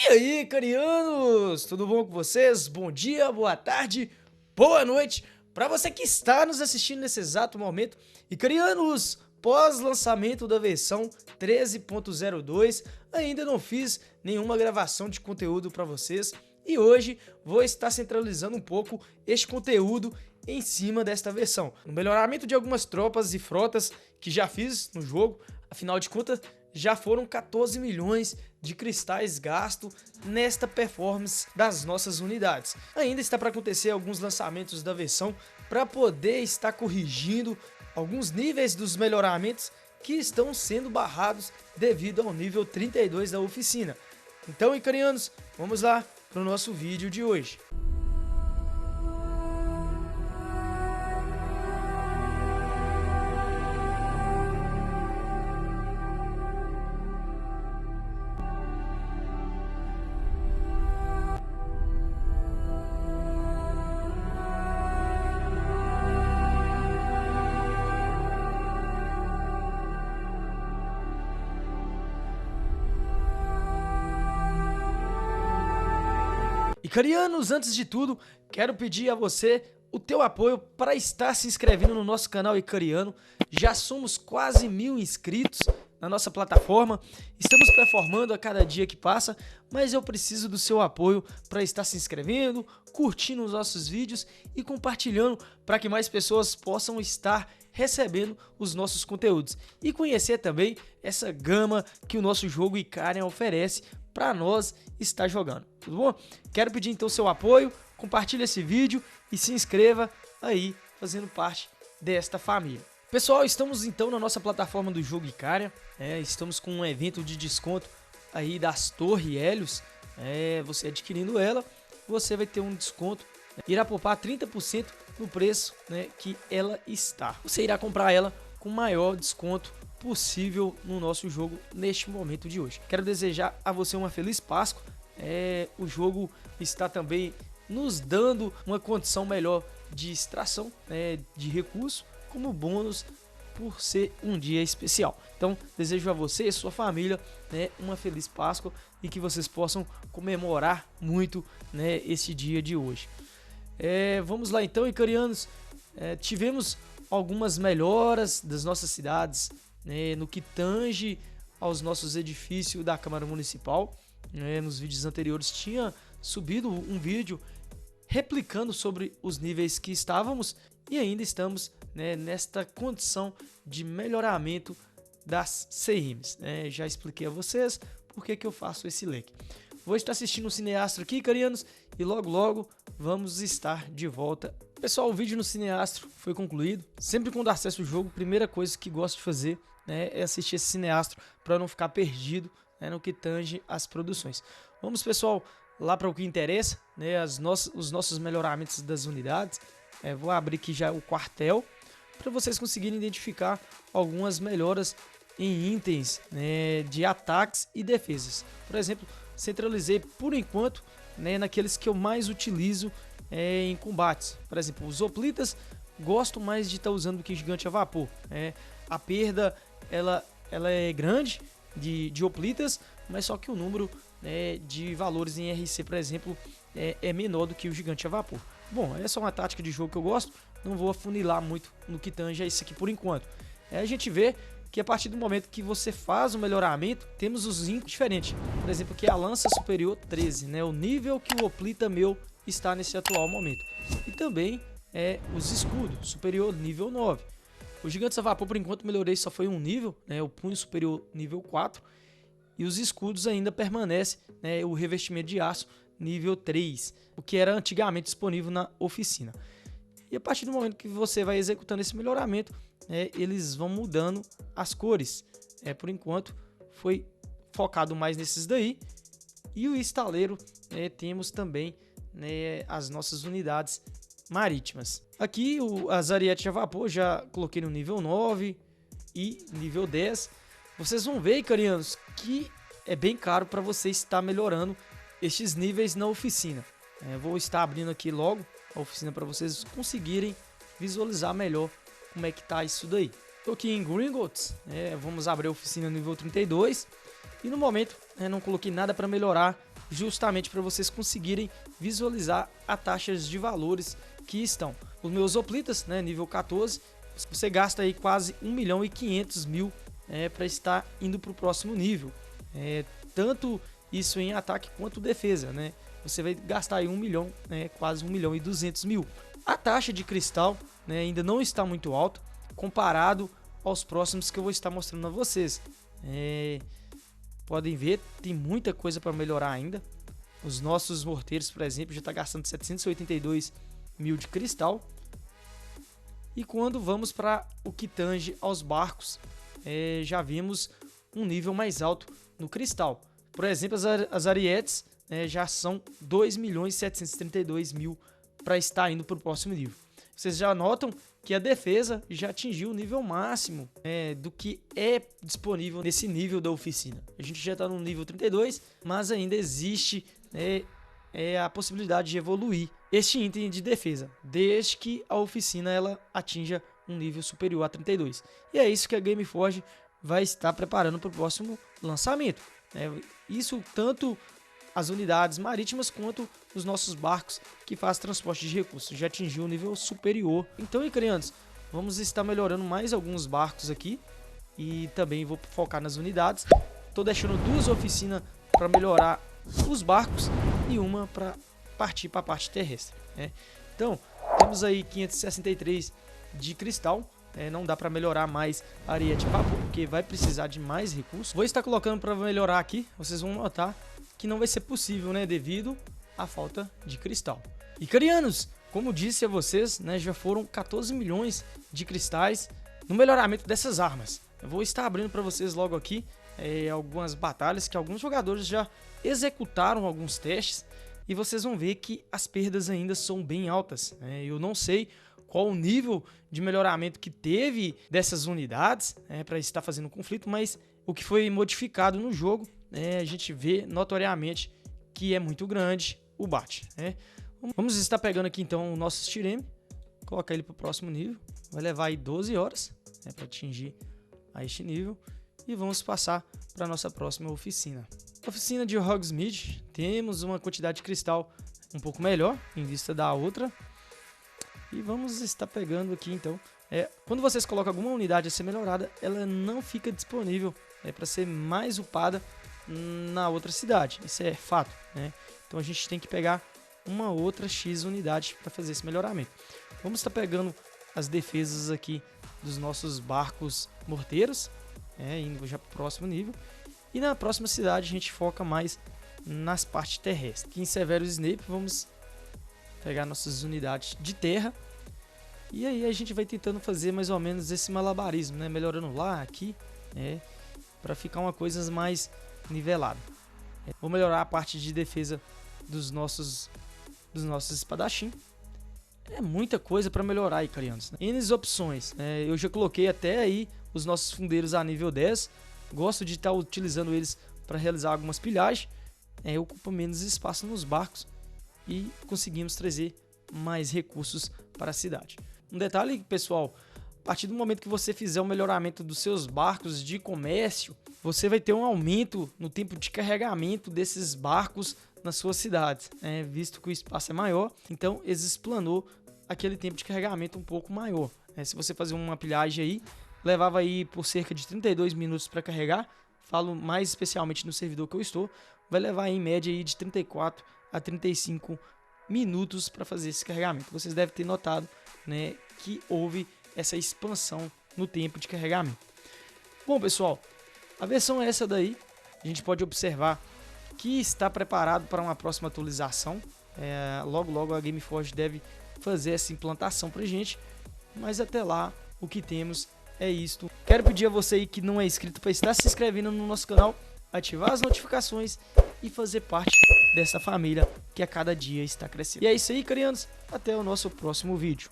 E aí, carianos, tudo bom com vocês? Bom dia, boa tarde, boa noite para você que está nos assistindo nesse exato momento. E carianos, pós-lançamento da versão 13.02, ainda não fiz nenhuma gravação de conteúdo para vocês e hoje vou estar centralizando um pouco este conteúdo em cima desta versão. No melhoramento de algumas tropas e frotas que já fiz no jogo, afinal de contas, já foram 14 milhões de cristais gastos nesta performance das nossas unidades. Ainda está para acontecer alguns lançamentos da versão para poder estar corrigindo alguns níveis dos melhoramentos que estão sendo barrados devido ao nível 32 da oficina. Então, icarianos, vamos lá para o nosso vídeo de hoje. Icarianos, antes de tudo, quero pedir a você o teu apoio para estar se inscrevendo no nosso canal Icariano. Já somos quase 1000 inscritos na nossa plataforma, estamos performando a cada dia que passa, mas eu preciso do seu apoio para estar se inscrevendo, curtindo os nossos vídeos e compartilhando para que mais pessoas possam estar recebendo os nossos conteúdos e conhecer também essa gama que o nosso jogo Icarian oferece para nós estar jogando, tudo bom? Quero pedir então seu apoio, compartilhe esse vídeo e se inscreva aí fazendo parte desta família. Pessoal, estamos então na nossa plataforma do jogo Icarian, estamos com um evento de desconto aí das Torres Hélios, você adquirindo ela, você vai ter um desconto, irá poupar 30% no preço que ela está. Você irá comprar ela com maior desconto possível no nosso jogo neste momento de hoje. Quero desejar a você uma feliz Páscoa. O jogo está também nos dando uma condição melhor de extração de recurso como bônus por ser um dia especial. Então desejo a você e a sua família uma feliz Páscoa e que vocês possam comemorar muito esse dia de hoje. Vamos lá então, icarianos. Tivemos algumas melhoras das nossas cidades no que tange aos nossos edifícios da Câmara Municipal. Nos vídeos anteriores tinha subido um vídeo replicando sobre os níveis que estávamos e ainda estamos nesta condição de melhoramento das CIMs. Já expliquei a vocês por que eu faço esse leque. Vou estar assistindo o Cineastro aqui, icarianos, e logo vamos estar de volta. Pessoal, o vídeo no Cineastro foi concluído. Sempre quando acesso o jogo, a primeira coisa que gosto de fazer é assistir esse Cineastro para não ficar perdido no que tange as produções. Vamos, pessoal, lá para o que interessa, os nossos melhoramentos das unidades. Vou abrir aqui já o quartel para vocês conseguirem identificar algumas melhoras em itens de ataques e defesas. Por exemplo, centralizei por enquanto naqueles que eu mais utilizo em combates. Por exemplo, os hoplitas gosto mais de estar usando do que gigante a vapor. A perda ela é grande de hoplitas, mas só que o número de valores em RC, por exemplo, é menor do que o gigante a vapor. Bom, essa é uma tática de jogo que eu gosto, não vou afunilar muito no que tange a isso aqui por enquanto. A gente vê que a partir do momento que você faz o melhoramento, temos os incos diferentes. Por exemplo, aqui é a lança superior 13, o nível que o hoplita meu está nesse atual momento. E também os escudos, superior nível 9. Os gigantes a vapor, por enquanto, melhorei, só foi um nível, o punho superior nível 4. E os escudos ainda permanece o revestimento de aço nível 3, o que era antigamente disponível na oficina. E a partir do momento que você vai executando esse melhoramento, eles vão mudando as cores. Por enquanto, foi focado mais nesses daí. E o estaleiro, temos também as nossas unidades marítimas. Aqui as arietes a vapor já coloquei no nível 9 e nível 10. Vocês vão ver, icarianos, que é bem caro para você estar melhorando estes níveis na oficina. Vou estar abrindo aqui logo a oficina para vocês conseguirem visualizar melhor como é que tá isso daí. Estou aqui em Gringotts, vamos abrir a oficina nível 32 e no momento não coloquei nada para melhorar justamente para vocês conseguirem visualizar as taxas de valores que estão. Os meus hoplitas, né, nível 14, você gasta aí quase 1.500.000 para estar indo para o próximo nível. Tanto isso em ataque quanto defesa, né? Você vai gastar aí 1 milhão, quase 1.200.000. A taxa de cristal, né, ainda não está muito alta comparado aos próximos que eu vou estar mostrando a vocês. Podem ver, tem muita coisa para melhorar ainda. Os nossos morteiros, por exemplo, já está gastando 782.000 de cristal. E quando vamos para o que tange aos barcos, já vimos um nível mais alto no cristal. Por exemplo, as Arietes já são 2.732.000 para estar indo para o próximo nível. Vocês já notam que a defesa já atingiu o nível máximo do que é disponível nesse nível da oficina. A gente já está no nível 32, mas ainda existe a possibilidade de evoluir este item de defesa, desde que a oficina ela atinja um nível superior a 32. E é isso que a Gameforge vai estar preparando para o próximo lançamento. Isso tanto as unidades marítimas quanto os nossos barcos que fazem transporte de recursos. Já atingiu um nível superior. Então, Icrianos, vamos estar melhorando mais alguns barcos aqui. E também vou focar nas unidades. Estou deixando 2 oficinas para melhorar os barcos e uma para partir para a parte terrestre. Então, temos aí 563 de cristal. Não dá para melhorar mais a Ariete Vapor, porque vai precisar de mais recursos. Vou estar colocando para melhorar aqui. Vocês vão notar que não vai ser possível, devido à falta de cristal. Icarianos, como disse a vocês, já foram 14 milhões de cristais no melhoramento dessas armas. Eu vou estar abrindo para vocês logo aqui algumas batalhas que alguns jogadores já executaram alguns testes e vocês vão ver que as perdas ainda são bem altas. Eu não sei qual o nível de melhoramento que teve dessas unidades para estar fazendo um conflito, mas o que foi modificado no jogo, a gente vê notoriamente que é muito grande o bate. Vamos estar pegando aqui então o nosso Stireme, colocar ele para o próximo nível, vai levar aí 12 horas para atingir a este nível e vamos passar para a nossa próxima oficina. Oficina de Hogsmeade, temos uma quantidade de cristal um pouco melhor em vista da outra. E vamos estar pegando aqui então. Quando vocês colocam alguma unidade a ser melhorada, ela não fica disponível para ser mais upada na outra cidade. Isso é fato. Então a gente tem que pegar uma outra X unidade para fazer esse melhoramento. Vamos estar pegando as defesas aqui dos nossos barcos morteiros, indo já para o próximo nível. E na próxima cidade a gente foca mais nas partes terrestres. Aqui em Severus Snape vamos pegar nossas unidades de terra e aí a gente vai tentando fazer mais ou menos esse malabarismo, melhorando lá, aqui, para ficar uma coisa mais nivelada. Vou melhorar a parte de defesa dos nossos espadachim. É muita coisa para melhorar, Icarianos. N opções. Eu já coloquei até aí os nossos fundeiros a nível 10. Gosto de estar utilizando eles para realizar algumas pilhagens. Ocupa menos espaço nos barcos e conseguimos trazer mais recursos para a cidade. Um detalhe, pessoal, a partir do momento que você fizer o melhoramento dos seus barcos de comércio, você vai ter um aumento no tempo de carregamento desses barcos nas suas cidades, visto que o espaço é maior, então explanou aquele tempo de carregamento um pouco maior. Se você fazer uma pilhagem aí, levava aí por cerca de 32 minutos para carregar, falo mais especialmente no servidor que eu estou, vai levar aí, em média aí de 34 a 35 minutos para fazer esse carregamento. Vocês devem ter notado que houve essa expansão no tempo de carregamento. Bom, pessoal, a versão é essa daí. A gente pode observar que está preparado para uma próxima atualização. Logo a Gameforge deve fazer essa implantação para a gente, mas até lá o que temos é isto. Quero pedir a você aí que não é inscrito para estar se inscrevendo no nosso canal, ativar as notificações e fazer parte dessa família que a cada dia está crescendo. E é isso aí, crianças. Até o nosso próximo vídeo.